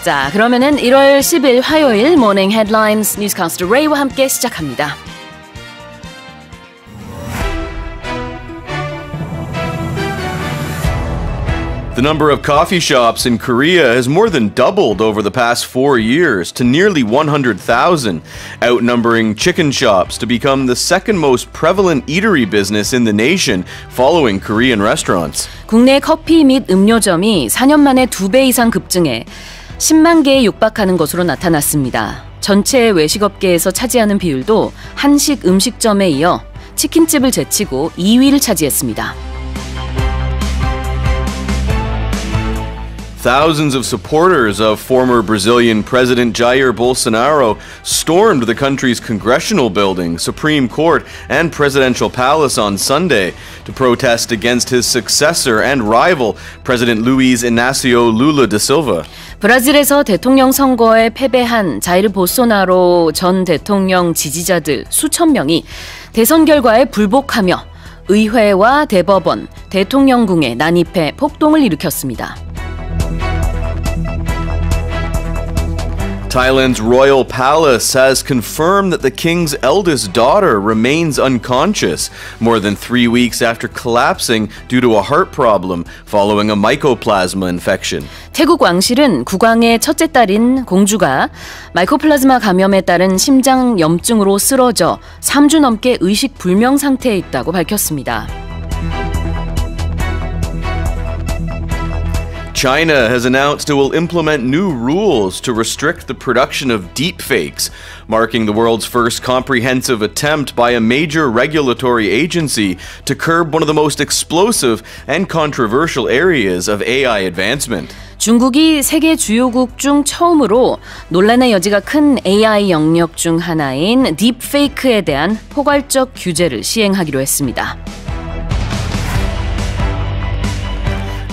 자, 그러면은 1월 10일 화요일 모닝 헤드라인스 뉴스캐스터 레이와 함께 시작합니다. The number of coffee shops in Korea has more than doubled over the past 4 years to nearly 100,000, outnumbering chicken shops to become the second most prevalent eatery business in the nation following Korean restaurants. 국내 커피 및 음료점이 4년 만에 2배 이상 급증해 10만 개에 육박하는 것으로 나타났습니다. 전체 외식업계에서 차지하는 비율도 한식 음식점에 이어 치킨집을 제치고 2위를 차지했습니다. Thousands of supporters of former Brazilian President Jair Bolsonaro stormed the country's congressional building, Supreme Court, and presidential palace on Sunday to protest against his successor and rival, President Luiz Inácio Lula da Silva. 브라질에서 대통령 선거에 패배한 자이르 볼소나로 전 대통령 지지자들 수천 명이 대선 결과에 불복하며 의회와 대법원, 대통령궁에 난입해 폭동을 일으켰습니다. Thailand's royal palace has confirmed that the king's eldest daughter remains unconscious more than 3 weeks after collapsing due to a heart problem following a mycoplasma infection. 태국 왕실은 국왕의 첫째 딸인 공주가 마이코플라즈마 감염에 따른 심장 염증으로 쓰러져 3주 넘게 의식 불명 상태에 있다고 밝혔습니다. China has announced it will implement new rules to restrict the production of deepfakes, marking the world's first comprehensive attempt by a major regulatory agency to curb one of the most explosive and controversial areas of AI advancement. 중국이 세계 주요국 중 처음으로 논란의 여지가 큰 AI 영역 중 하나인 딥페이크에 대한 포괄적 규제를 시행하기로 했습니다.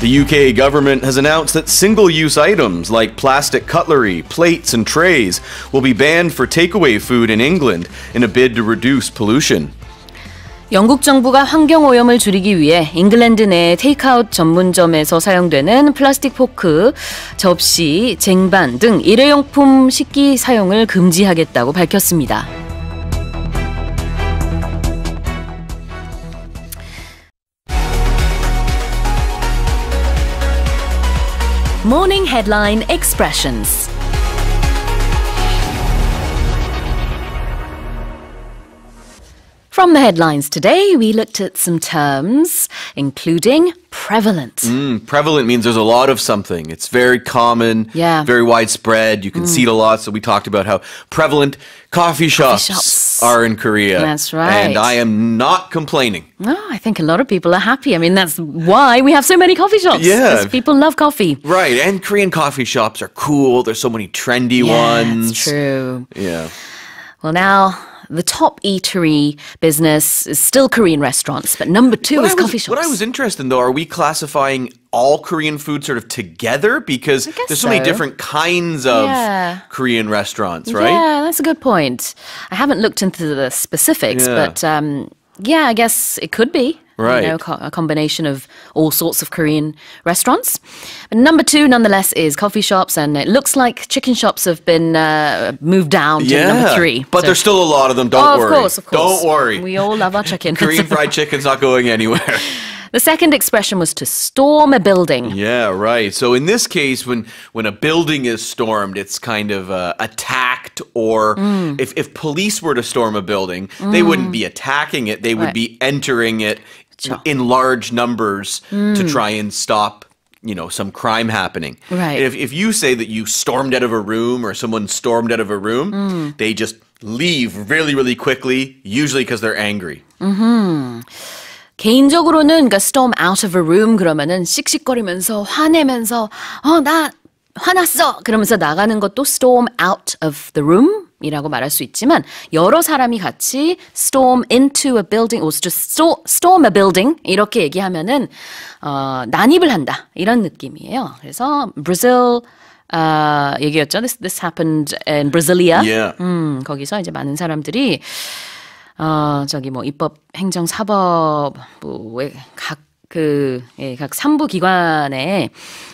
The UK government has announced that single-use items like plastic cutlery, plates, and trays will be banned for takeaway food in England in a bid to reduce pollution. 영국 정부가 환경오염을 줄이기 위해 잉글랜드 내 테이크아웃 전문점에서 사용되는 플라스틱 포크, 접시, 쟁반 등 일회용품 식기 사용을 금지하겠다고 밝혔습니다. Morning Headline Expressions. From the headlines today, we looked at some terms, including prevalent. Prevalent means there's a lot of something. It's very common, very widespread. You can see it a lot. So we talked about how prevalent coffee shops are in Korea. That's right. And I am not complaining. Oh, I think a lot of people are happy. I mean, that's why we have so many coffee shops. Yeah. Because people love coffee. Right. And Korean coffee shops are cool. There's so many trendy ones. That's true. Yeah. Well, now the top eatery business is still Korean restaurants, but number two is coffee shops. What I was interested in, though, are we classifying all Korean food sort of together? Because there's so many different kinds of Korean restaurants, right? Yeah, that's a good point. I haven't looked into the specifics, but yeah, I guess it could be. Right. You know, a combination of all sorts of Korean restaurants. But number two, nonetheless, is coffee shops, and it looks like chicken shops have been moved down to number three. But there's still a lot of them, don't worry. Of course. Don't worry. We all love our chicken. Korean fried chicken's not going anywhere. The second expression was to storm a building. Yeah, right. So in this case, when a building is stormed, it's kind of attacked, or if police were to storm a building, they wouldn't be attacking it. They would be entering it in large numbers to try and stop, you know, some crime happening. Right. If you say that you stormed out of a room or someone stormed out of a room, they just leave really, really quickly, usually because they're angry. 개인적으로는 그러니까 storm out of a room 그러면은 씩씩거리면서 화내면서 나 화났어 그러면서 나가는 것도 storm out of the room 이라고 말할 수 있지만 여러 사람이 같이 storm into a building or just storm a building 이렇게 얘기하면은 난입을 한다 이런 느낌이에요. 그래서 Brazil 얘기였죠. This happened in Brasilia. Yeah. 거기서 이제 많은 사람들이 저기 뭐 입법, 행정, 사법부의 각 3부 기관에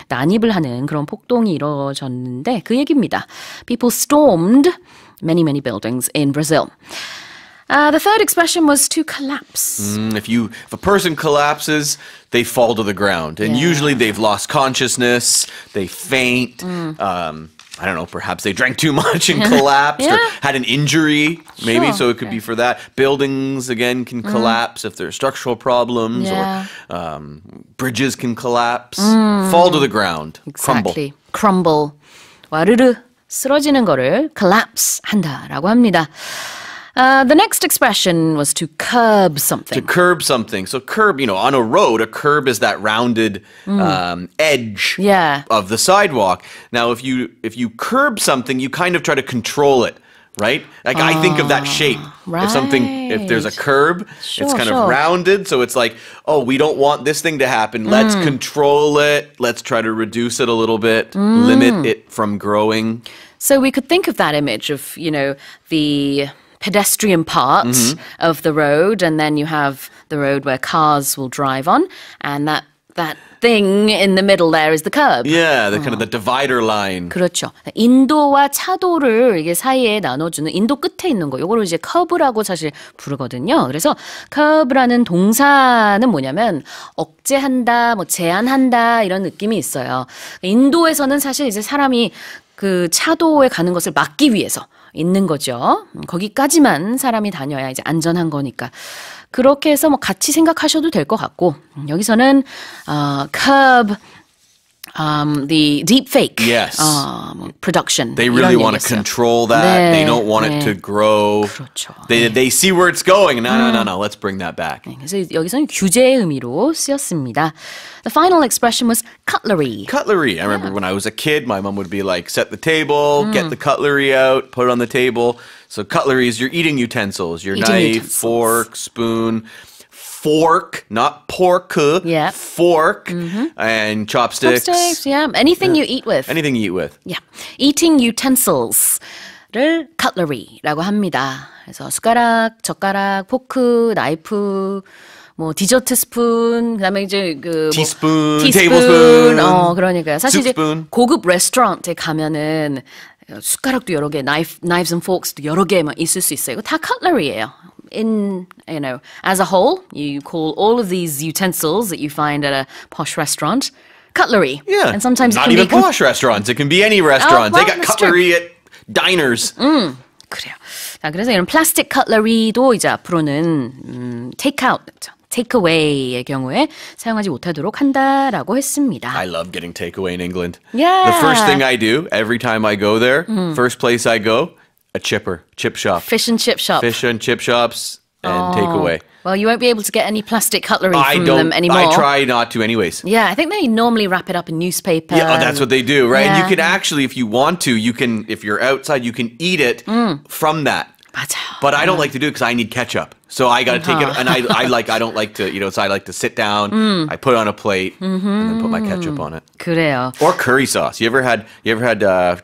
난입을 하는 그런 폭동이 이루어졌는데 그 얘기입니다. People stormed many buildings in Brazil. The third expression was to collapse. If a person collapses, they fall to the ground. And usually they've lost consciousness, they faint. I don't know, perhaps they drank too much and collapsed or had an injury, maybe, so it could be for that. Buildings, again, can collapse if there are structural problems or bridges can collapse. Fall to the ground, Exactly. crumble. 와르르 쓰러지는 거를 collapse 한다라고 합니다. The next expression was to curb something. To curb something. So curb, on a road, a curb is that rounded edge of the sidewalk. Now, if you curb something, you kind of try to control it, right? Like I think of that shape. Right. If there's a curb, it's kind of rounded. So it's like, oh, we don't want this thing to happen. Let's control it. Let's try to reduce it a little bit, limit it from growing. So we could think of that image of, the pedestrian part of the road, and then you have the road where cars will drive on, and that thing in the middle there is the curb. Yeah, the kind of the divider line. 그렇죠. 인도와 차도를 이게 사이에 나눠주는 인도 끝에 있는 거, 요거를 이제 커브라고 사실 부르거든요. 그래서 커브라는 동사는 뭐냐면 억제한다, 제한한다 이런 느낌이 있어요. 인도에서는 사실 이제 사람이 그 차도에 가는 것을 막기 위해서 있는 거죠. 거기까지만 사람이 다녀야 이제 안전한 거니까. 그렇게 해서 같이 생각하셔도 될 것 같고, 여기서는 curb the deepfake production. They really want to control that. 네, they don't want it to grow. 그렇죠. They see where it's going. No, let's bring that back. 그래서 여기서는 규제의 의미로 쓰였습니다. The final expression was cutlery. Cutlery. I remember when I was a kid, my mom would be like, set the table, get the cutlery out, put it on the table. So cutlery is your eating utensils, your knife, fork, spoon. Fork, not pork, fork, and chopsticks. Chopsticks, anything you eat with. Anything you eat with. Yeah. Eating utensils.를 cutlery라고 합니다. 그래서 숟가락, 젓가락, 포크, 나이프, 디저트 스푼, 그다음에 이제 티스푼, 테이블스푼. 그러니까요. 사실 이제 고급 레스토랑에 가면은 숟가락도 여러 개, knives and forks도 여러 개만 있을 수 있어요. 이거 다 cutlery예요. As a whole, you call all of these utensils that you find at a posh restaurant cutlery. Yeah, and sometimes not even posh restaurants. It can be any restaurants. They got cutlery at diners. 그래요. 자, 그래서 이런 플라스틱 cutlery도 이제 앞으로는 takeaway의 경우에 사용하지 못하도록 한다라고 했습니다. I love getting takeaway in England. Yeah. The first thing I do every time I go there, first place I go, a chip shop. Fish and chip shop. Fish and chip shops and takeaway. Well, you won't be able to get any plastic cutlery from them anymore. I try not to anyways. Yeah, I think they normally wrap it up in newspaper. Yeah, that's what they do, right? And you can actually, if you want to, if you're outside, you can eat it from that. 맞아요. But I don't like to do it because I need ketchup. So I got to take it, and I don't like to, so I like to sit down, I put it on a plate, and then put my ketchup on it. 그래요. Or curry sauce. You ever had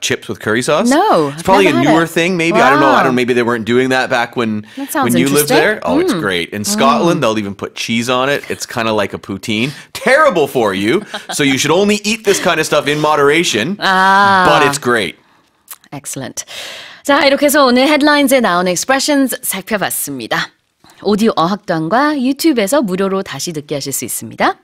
chips with curry sauce? No. It's probably a newer thing, maybe. Wow. I don't know. Maybe they weren't doing that back when you lived there. Oh, it's great. In Scotland, they'll even put cheese on it. It's kind of like a poutine. Terrible for you. So you should only eat this kind of stuff in moderation. But it's great. Excellent. 자, 이렇게 해서 오늘 헤드라인즈에 나오는 expressions 살펴봤습니다. 오디오 어학당과 유튜브에서 무료로 다시 듣게 하실 수 있습니다.